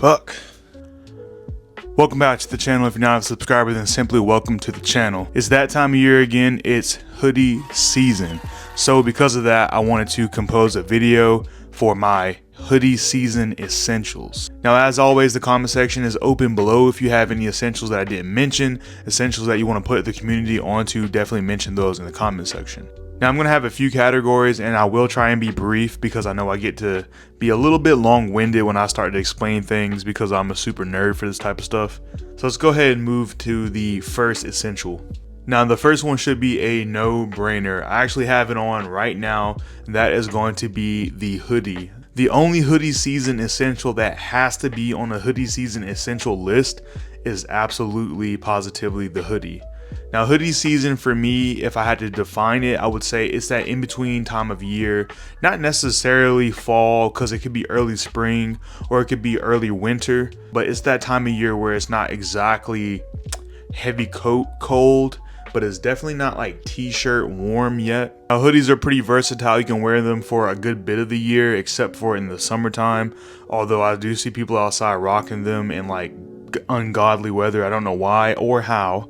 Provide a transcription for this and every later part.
Fuck. Welcome back to the channel. If you're not a subscriber, then simply welcome to the channel. It's that time of year again. It's hoodie season. So because of that, I wanted to compose a video for my hoodie season essentials. Now, as always, the comment section is open below. If you have any essentials that I didn't mention, essentials that you want to put the community onto, definitely mention those in the comment section. Now, I'm going to have a few categories, and I will try and be brief because I know I get to be a little bit long-winded when I start to explain things because I'm a super nerd for this type of stuff. So let's go ahead and move to the first essential. Now, the first one should be a no-brainer. I actually have it on right now. That is going to be the hoodie. The only hoodie season essential that has to be on a hoodie season essential list is absolutely positively the hoodie. Now, hoodie season for me, if I had to define it, I would say it's that in-between time of year. Not necessarily fall, because it could be early spring or it could be early winter, but it's that time of year where it's not exactly heavy coat cold, but it's definitely not like t-shirt warm yet. Now, hoodies are pretty versatile. You can wear them for a good bit of the year, except for in the summertime. Although I do see people outside rocking them in like ungodly weather. I don't know why or how.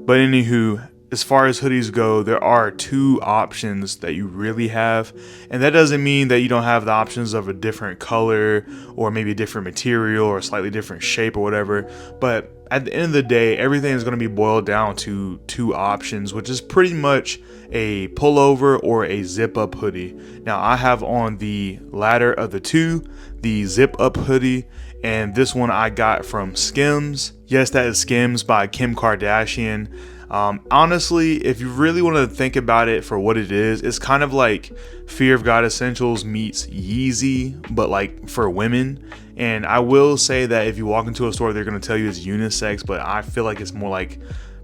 But anywho, as far as hoodies go, there are two options that you really have. And that doesn't mean that you don't have the options of a different color or maybe a different material or a slightly different shape or whatever. But at the end of the day, everything is going to be boiled down to two options, which is pretty much a pullover or a zip up hoodie. Now, I have on the latter of the two, the zip up hoodie. And this one I got from Skims. Yes, that is Skims by Kim Kardashian. Honestly, if you really want to think about it for what it is, it's kind of like Fear of God Essentials meets Yeezy, but like for women. And I will say that if you walk into a store, they're going to tell you it's unisex, but I feel like it's more like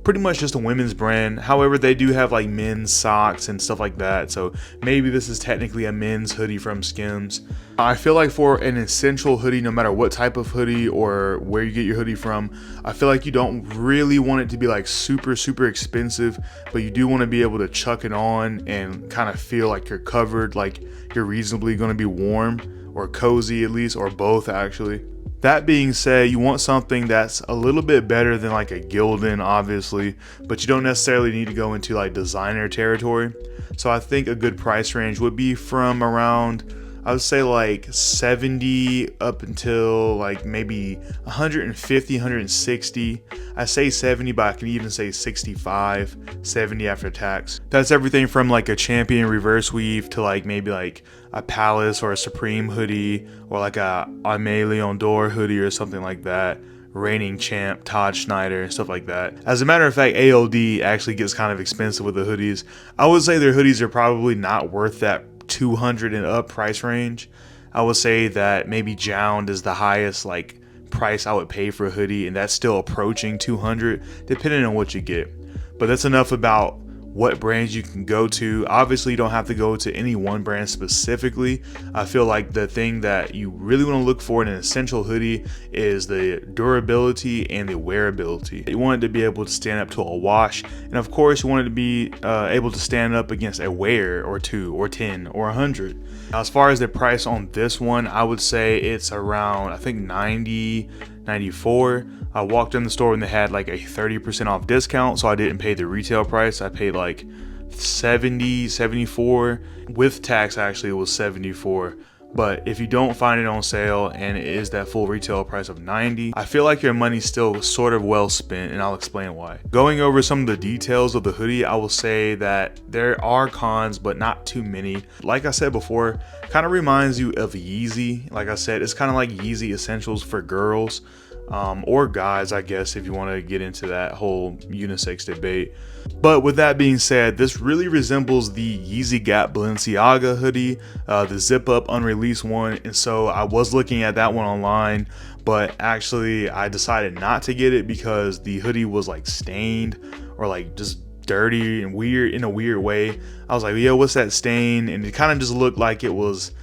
pretty much just a women's brand. However, they do have like men's socks and stuff like that. So maybe this is technically a men's hoodie from Skims. I feel like for an essential hoodie, no matter what type of hoodie or where you get your hoodie from, I feel like you don't really want it to be like super expensive, but you do want to be able to chuck it on and kind of feel like you're covered, like you're reasonably going to be warm or cozy at least, or both actually. That being said, you want something that's a little bit better than like a Gildan, obviously, but you don't necessarily need to go into like designer territory. So I think a good price range would be from around, I would say like 70 up until like maybe 150, 160. I say 70, but I can even say 65, 70 after tax. That's everything from like a Champion reverse weave to like maybe like a Palace or a Supreme hoodie or like a Aimé Leon Dore hoodie or something like that. Reigning champ, Todd Schneider, stuff like that. As a matter of fact, ALD actually gets kind of expensive with the hoodies. I would say their hoodies are probably not worth that 200 and up price range. I would say that maybe Jound is the highest like price I would pay for a hoodie, and that's still approaching 200 depending on what you get. But that's enough about what brands you can go to. Obviously, you don't have to go to any one brand specifically. I feel like the thing that you really want to look for in an essential hoodie is the durability and the wearability. You want it to be able to stand up to a wash, and of course you want it to be able to stand up against a wear or 2 or 10 or 100. Now, as far as the price on this one, I would say it's around, I think 90, 94. I walked in the store and they had like a 30% off discount, so I didn't pay the retail price. I paid like 70, 74. With tax, actually, it was 74. But if you don't find it on sale and it is that full retail price of 90, I feel like your money's still sort of well spent, and I'll explain why. Going over some of the details of the hoodie, I will say that there are cons, but not too many. Like I said before, kind of reminds you of Yeezy. Like I said, it's kind of like Yeezy essentials for girls. Or guys, I guess, if you want to get into that whole unisex debate. But with that being said, this really resembles the Yeezy Gap Balenciaga hoodie, the zip up unreleased one. And so I was looking at that one online, but actually I decided not to get it because the hoodie was like stained or like just dirty and weird in a weird way. I was like, yo, what's that stain? And it kind of just looked like it was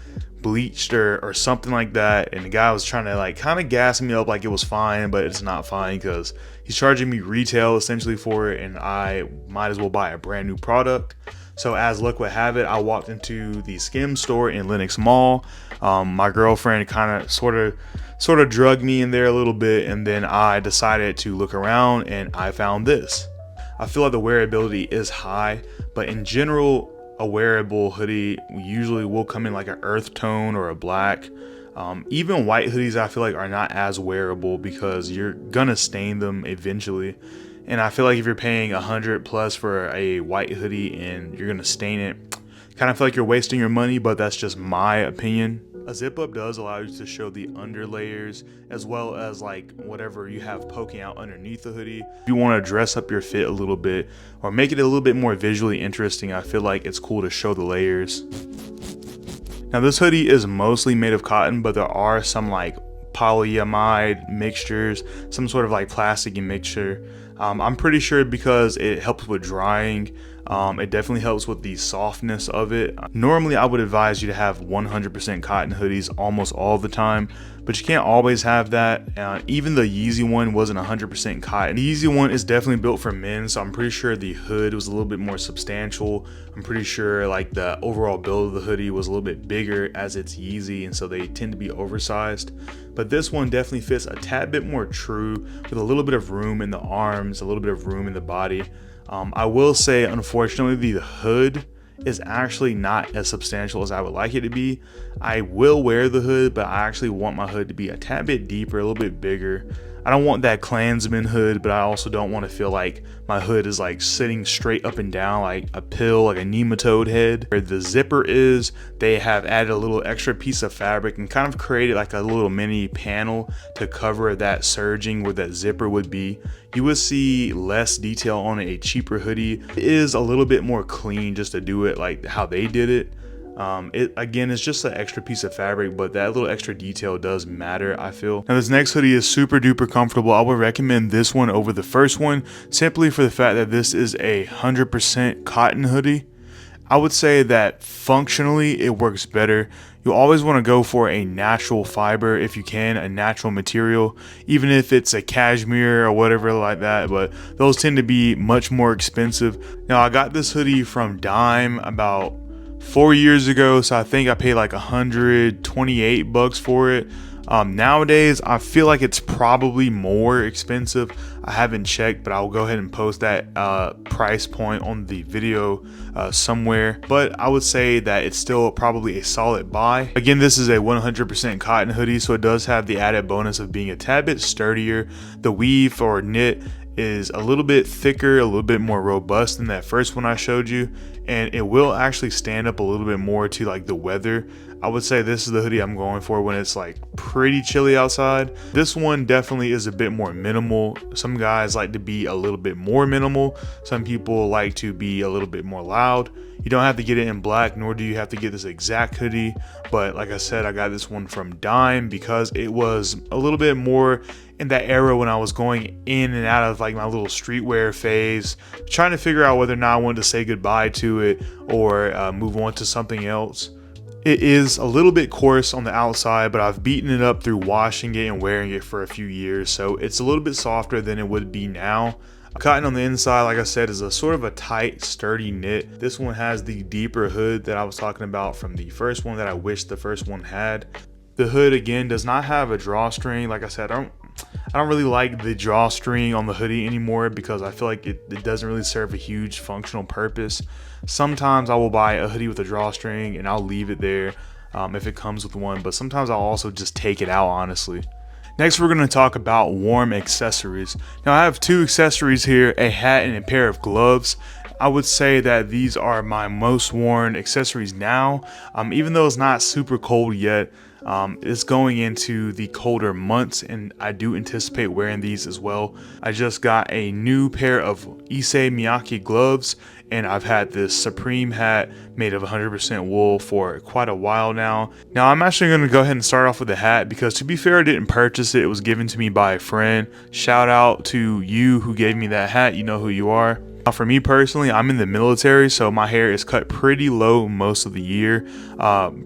bleached or something like that, and the guy was trying to like kind of gas me up like it was fine, but it's not fine because he's charging me retail essentially for it, and I might as well buy a brand new product. So as luck would have it, I walked into the Skims store in Lenox Mall. My girlfriend kind of sort of drugged me in there a little bit, and then I decided to look around and I found this. I feel like the wearability is high, but in general, a wearable hoodie usually will come in like an earth tone or a black. Even white hoodies I feel like are not as wearable because you're gonna stain them eventually. And I feel like if you're paying $100+ for a white hoodie and you're gonna stain it, kind of feel like you're wasting your money, but that's just my opinion. A zip up does allow you to show the under layers as well as like whatever you have poking out underneath the hoodie. If you want to dress up your fit a little bit or make it a little bit more visually interesting, I feel like it's cool to show the layers. Now this hoodie is mostly made of cotton, but there are some like polyamide mixtures, some sort of like plasticky mixture. I'm pretty sure because it helps with drying. It definitely helps with the softness of it. Normally I would advise you to have 100% cotton hoodies almost all the time, but you can't always have that. Even the Yeezy one wasn't 100% cotton. The Yeezy one is definitely built for men, so I'm pretty sure the hood was a little bit more substantial. I'm pretty sure like the overall build of the hoodie was a little bit bigger as it's Yeezy, and so they tend to be oversized. But this one definitely fits a tad bit more true, with a little bit of room in the arms, a little bit of room in the body. I will say, unfortunately, the hood is actually not as substantial as I would like it to be. I will wear the hood, but I actually want my hood to be a tad bit deeper, a little bit bigger. I don't want that Klansman hood, but I also don't want to feel like my hood is like sitting straight up and down like a pill, like a nematode head. Where the zipper is, they have added a little extra piece of fabric and kind of created like a little mini panel to cover that serging where that zipper would be. You will see less detail on a cheaper hoodie. It is a little bit more clean just to do it like how they did it. Again, it's just an extra piece of fabric, but that little extra detail does matter, I feel. Now this next hoodie is super duper comfortable. I would recommend this one over the first one simply for the fact that this is a 100% cotton hoodie. I would say that functionally it works better. You always want to go for a natural fiber if you can, a natural material, even if it's a cashmere or whatever like that, but those tend to be much more expensive. Now I got this hoodie from Dime about 4 years ago, so I think I paid like $128 for it. Nowadays I feel like it's probably more expensive. I haven't checked, but I'll go ahead and post that price point on the video somewhere, but I would say that it's still probably a solid buy. Again, this is a 100% cotton hoodie, so it does have the added bonus of being a tad bit sturdier. The weave or knit is a little bit thicker, a little bit more robust than that first one I showed you, and it will actually stand up a little bit more to like the weather. I would say this is the hoodie I'm going for when it's like pretty chilly outside. This one definitely is a bit more minimal. Some guys like to be a little bit more minimal. Some people like to be a little bit more loud. You don't have to get it in black, nor do you have to get this exact hoodie. But like I said, I got this one from Dime because it was a little bit more in that era when I was going in and out of like my little streetwear phase, trying to figure out whether or not I wanted to say goodbye to it or move on to something else. It is a little bit coarse on the outside, but I've beaten it up through washing it and wearing it for a few years, so it's a little bit softer than it would be now. Cotton on the inside, like I said, is a sort of a tight, sturdy knit. This one has the deeper hood that I was talking about from the first one that I wish the first one had. The hood, again, does not have a drawstring. Like I said, I don't really like the drawstring on the hoodie anymore because I feel like it doesn't really serve a huge functional purpose. Sometimes I will buy a hoodie with a drawstring and I'll leave it there if it comes with one, but sometimes I'll also just take it out, honestly. Next, we're going to talk about warm accessories. Now, I have two accessories here, a hat and a pair of gloves. I would say that these are my most worn accessories now, even though it's not super cold yet. It's going into the colder months and I do anticipate wearing these as well. I just got a new pair of Issey Miyake gloves and I've had this Supreme hat made of 100% wool for quite a while now. Now I'm actually going to go ahead and start off with the hat because, to be fair, I didn't purchase it. It was given to me by a friend. Shout out to you who gave me that hat. You know who you are. Now for me personally, I'm in the military, so my hair is cut pretty low most of the year,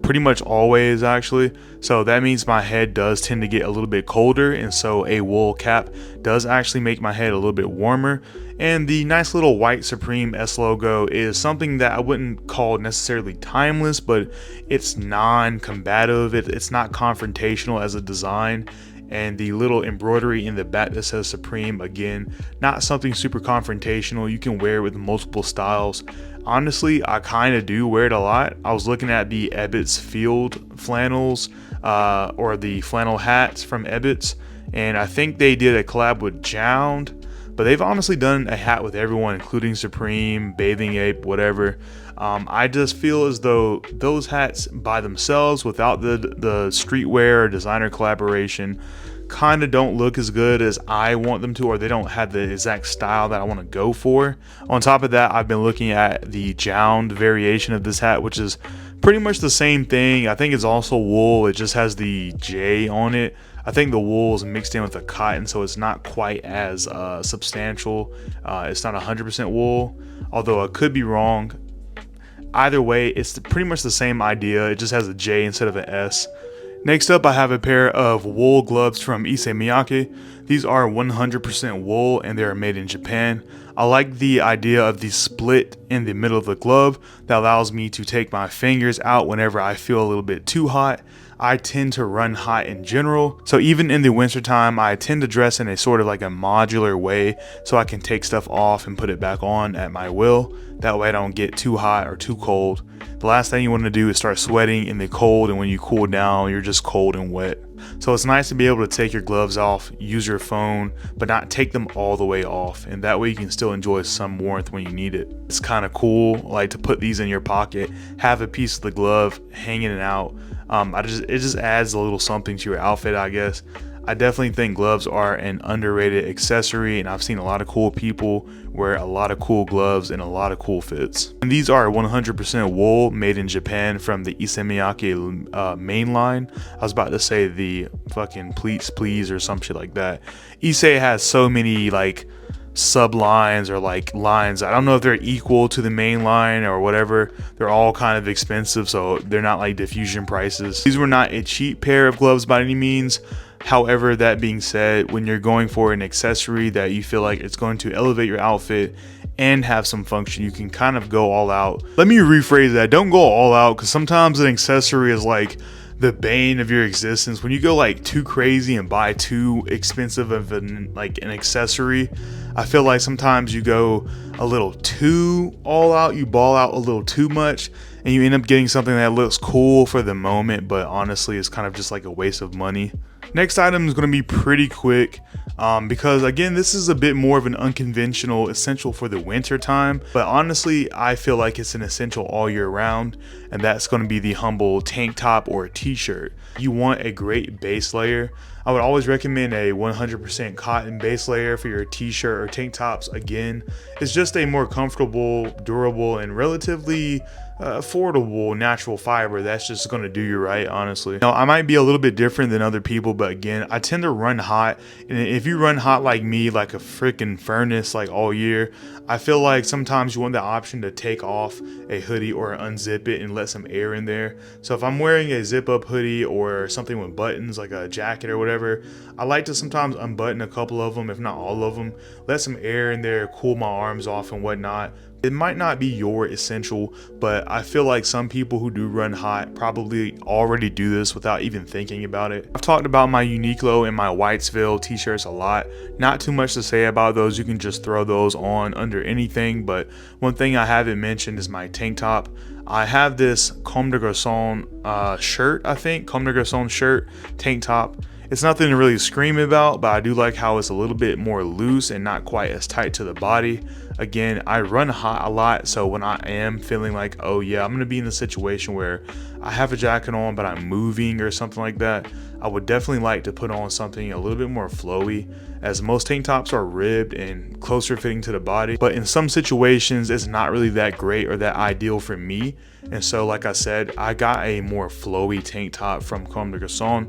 pretty much always actually. So that means my head does tend to get a little bit colder, and so a wool cap does actually make my head a little bit warmer. And the nice little white Supreme S logo is something that I wouldn't call necessarily timeless, but it's non-combative. It's not confrontational as a design. And the little embroidery in the back that says Supreme, again, not something super confrontational. You can wear it with multiple styles. Honestly, I kind of do wear it a lot. I was looking at the Ebbets Field flannels, or the flannel hats from Ebbets, and I think they did a collab with Jound. But they've honestly done a hat with everyone, including Supreme, Bathing Ape, whatever. I just feel as though those hats by themselves, without the streetwear or designer collaboration, kind of don't look as good as I want them to, or they don't have the exact style that I want to go for. On top of that, I've been looking at the Jound variation of this hat, which is pretty much the same thing. I think it's also wool. It just has the J on it. I think the wool is mixed in with the cotton, so it's not quite as substantial. It's not 100% wool, although I could be wrong. Either way, it's pretty much the same idea. It just has a J instead of an S. Next up, I have a pair of wool gloves from Issey Miyake. These are 100% wool and they are made in Japan. I like the idea of the split in the middle of the glove that allows me to take my fingers out whenever I feel a little bit too hot. I tend to run hot in general, so even in the winter time, I tend to dress in a sort of like a modular way so I can take stuff off and put it back on at my will. That way I don't get too hot or too cold. The last thing you want to do is start sweating in the cold, and when you cool down, you're just cold and wet. So it's nice to be able to take your gloves off, use your phone, but not take them all the way off, and that way you can still enjoy some warmth when you need it. It's kind of cool, like, to put these in your pocket, have a piece of the glove hanging it out. It just adds a little something to your outfit, I guess. I definitely think gloves are an underrated accessory, and I've seen a lot of cool people wear a lot of cool gloves and a lot of cool fits. And these are 100% wool, made in Japan from the Issey Miyake main line. I was about to say the fucking please or some shit like that. Issey has so many like sub lines or like lines. I don't know if they're equal to the main line or whatever. They're all kind of expensive, so they're not like diffusion prices. These were not a cheap pair of gloves by any means. However, that being said, when you're going for an accessory that you feel like it's going to elevate your outfit and have some function, you can kind of go all out. Let me rephrase that. Don't go all out, because sometimes an accessory is like the bane of your existence. When you go like too crazy and buy too expensive of an accessory, I feel like sometimes you go a little too all out, you ball out a little too much, and you end up getting something that looks cool for the moment, but honestly it's kind of just like a waste of money. Next item is going to be pretty quick, because again, this is a bit more of an unconventional essential for the winter time, but honestly I feel like it's an essential all year round, and that's going to be the humble tank top or t-shirt. You want a great base layer. I would always recommend a 100% cotton base layer for your t-shirt or tank tops. Again, it's just a more comfortable, durable, and relatively affordable natural fiber that's just going to do you right, honestly. Now, I might be a little bit different than other people, but again, I tend to run hot, and if you run hot like me, like a freaking furnace, like all year, I feel like sometimes you want the option to take off a hoodie or unzip it and let some air in there. So if I'm wearing a zip up hoodie or something with buttons like a jacket or whatever, I like to sometimes unbutton a couple of them, if not all of them, let some air in there, cool my arms off and whatnot. It might not be your essential, but I feel like some people who do run hot probably already do this without even thinking about it. I've talked about my Uniqlo and my Whitesville t-shirts a lot. Not too much to say about those. You can just throw those on under anything, but one thing I haven't mentioned is my tank top. I have this Comme des Garçons shirt, I think. Comme des Garçons shirt, tank top. It's nothing to really scream about, but I do like how it's a little bit more loose and not quite as tight to the body. Again, I run hot a lot, so when I am feeling like, oh yeah, I'm gonna be in a situation where I have a jacket on but I'm moving or something like that, I would definitely like to put on something a little bit more flowy, as most tank tops are ribbed and closer fitting to the body, but in some situations it's not really that great or that ideal for me. And so, like I said, I got a more flowy tank top from Comme des Garçons,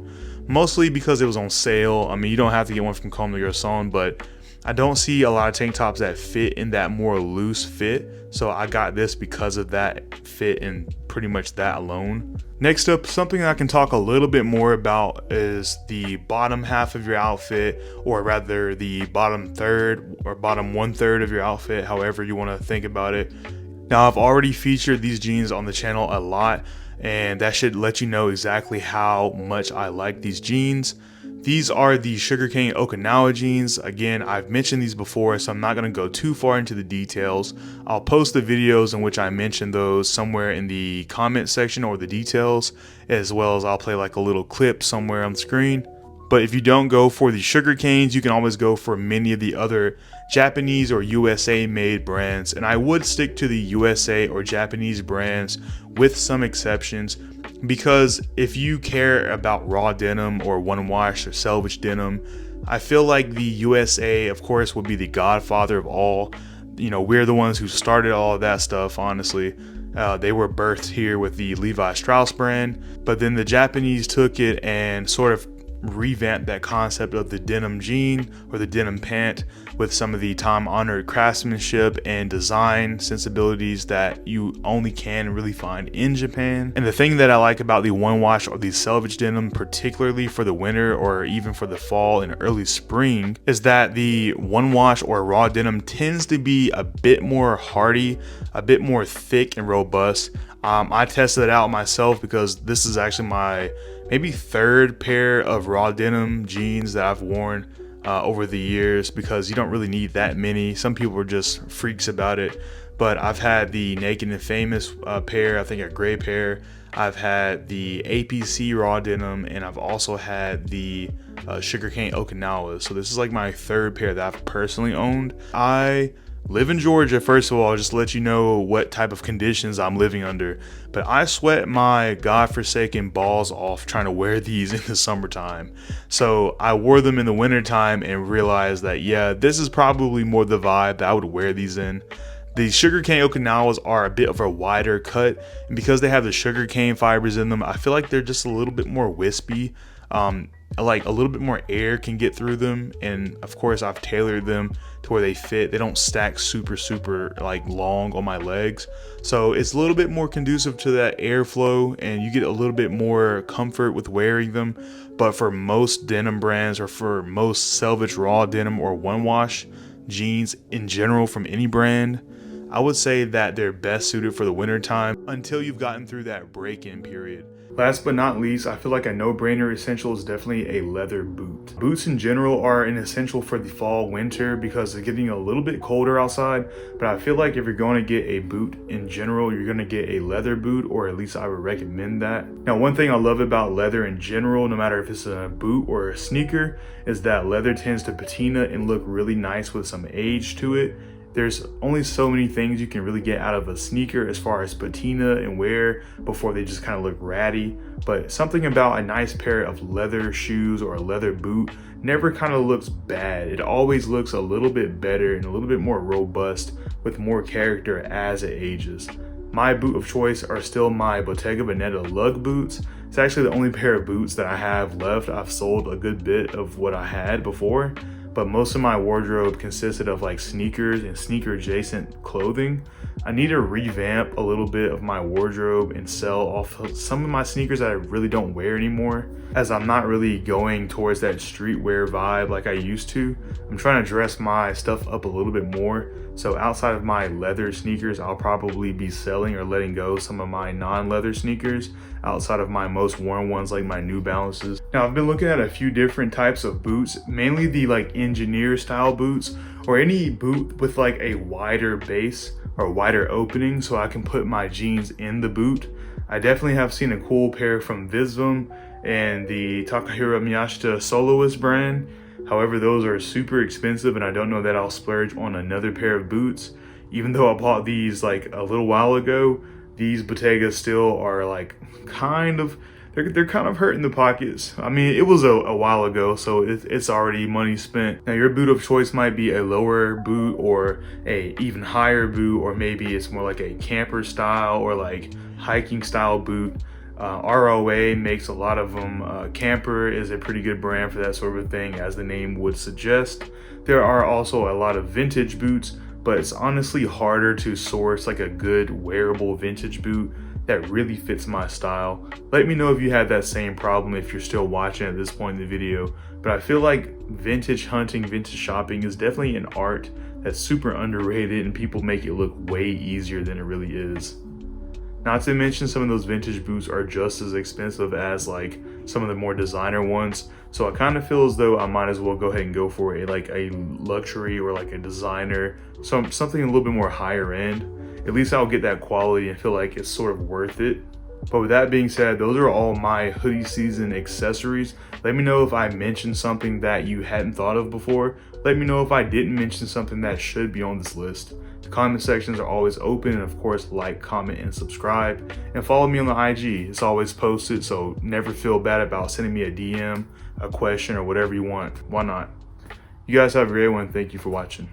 mostly because it was on sale. I mean, you don't have to get one from Comme des Garçons, but I don't see a lot of tank tops that fit in that more loose fit, so I got this because of that fit and pretty much that alone. Next up, something I can talk a little bit more about is the bottom half of your outfit, or rather the bottom third or bottom 1/3 of your outfit, however you want to think about it. Now, I've already featured these jeans on the channel a lot, and that should let you know exactly how much I like these jeans. These are the Sugarcane Okinawa jeans. Again, I've mentioned these before, so I'm not going to go too far into the details. I'll post the videos in which I mentioned those somewhere in the comment section or the details, as well as I'll play like a little clip somewhere on the screen. But if you don't go for the Sugarcanes, you can always go for many of the other Japanese or USA made brands, and I would stick to the USA or Japanese brands with some exceptions, because if you care about raw denim or one wash or selvage denim, I feel like the USA, of course, would be the godfather of all. You know, we're the ones who started all of that stuff, honestly. They were birthed here with the Levi Strauss brand, but then the Japanese took it and sort of revamp that concept of the denim jean or the denim pant with some of the time-honored craftsmanship and design sensibilities that you only can really find in Japan. And the thing that I like about the one wash or the selvage denim, particularly for the winter or even for the fall and early spring, is that the one wash or raw denim tends to be a bit more hardy, a bit more thick and robust. I tested it out myself because this is actually my maybe third pair of raw denim jeans that I've worn over the years, because you don't really need that many. Some people are just freaks about it, but I've had the Naked and Famous pair, I think a gray pair. I've had the APC raw denim, and I've also had the Sugarcane Okinawa. So this is like my third pair that I've personally owned. I live in Georgia, first of all, just to let you know what type of conditions I'm living under. But I sweat my godforsaken balls off trying to wear these in the summertime. So I wore them in the wintertime and realized that, yeah, this is probably more the vibe that I would wear these in. The Sugarcane Okinawas are a bit of a wider cut, and because they have the sugarcane fibers in them, I feel like they're just a little bit more wispy. Like a little bit more air can get through them, and of course I've tailored them to where they fit. They don't stack super like long on my legs, so it's a little bit more conducive to that airflow, and you get a little bit more comfort with wearing them. But for most denim brands, or for most selvage raw denim or one wash jeans in general from any brand, I would say that they're best suited for the winter time until you've gotten through that break-in period. Last but not least, I feel like a no-brainer essential is definitely a leather boot. Boots in general are an essential for the fall, winter, because it's getting a little bit colder outside, but I feel like if you're going to get a boot in general, you're going to get a leather boot, or at least I would recommend that. Now, one thing I love about leather in general, no matter if it's a boot or a sneaker, is that leather tends to patina and look really nice with some age to it. There's only so many things you can really get out of a sneaker as far as patina and wear before they just kind of look ratty. But something about a nice pair of leather shoes or a leather boot never kind of looks bad. It always looks a little bit better and a little bit more robust with more character as it ages. My boot of choice are still my Bottega Veneta lug boots. It's actually the only pair of boots that I have left. I've sold a good bit of what I had before, but most of my wardrobe consisted of like sneakers and sneaker adjacent clothing. I need to revamp a little bit of my wardrobe and sell off some of my sneakers that I really don't wear anymore, as I'm not really going towards that streetwear vibe like I used to. I'm trying to dress my stuff up a little bit more. So outside of my leather sneakers, I'll probably be selling or letting go some of my non-leather sneakers outside of my most worn ones like my New Balances. Now, I've been looking at a few different types of boots, mainly the like engineer style boots, or any boot with like a wider base or wider opening so I can put my jeans in the boot. I definitely have seen a cool pair from Visvim and the Takahiro Miyashita Soloist brand. However, those are super expensive, and I don't know that I'll splurge on another pair of boots. Even though I bought these like a little while ago, these Bottegas still are like they're kind of hurting the pockets. I mean, it was a while ago, so it's already money spent. Now, your boot of choice might be a lower boot or a even higher boot, or maybe it's more like a camper style or like hiking style boot. ROA makes a lot of them. Camper is a pretty good brand for that sort of thing, as the name would suggest. There are also a lot of vintage boots, but it's honestly harder to source like a good wearable vintage boot that really fits my style. Let me know if you had that same problem if you're still watching at this point in the video. But I feel like vintage hunting, vintage shopping is definitely an art that's super underrated, and people make it look way easier than it really is. Not to mention, some of those vintage boots are just as expensive as like some of the more designer ones. So I kind of feel as though I might as well go ahead and go for a luxury or like a designer, something a little bit more higher end. At least I'll get that quality and feel like it's sort of worth it. But with that being said, those are all my hoodie season accessories. Let me know if I mentioned something that you hadn't thought of before. Let me know if I didn't mention something that should be on this list. The comment sections are always open, and of course, like, comment, and subscribe. And follow me on the IG. It's always posted, so never feel bad about sending me a DM, a question, or whatever you want. Why not? You guys have a great one. Thank you for watching.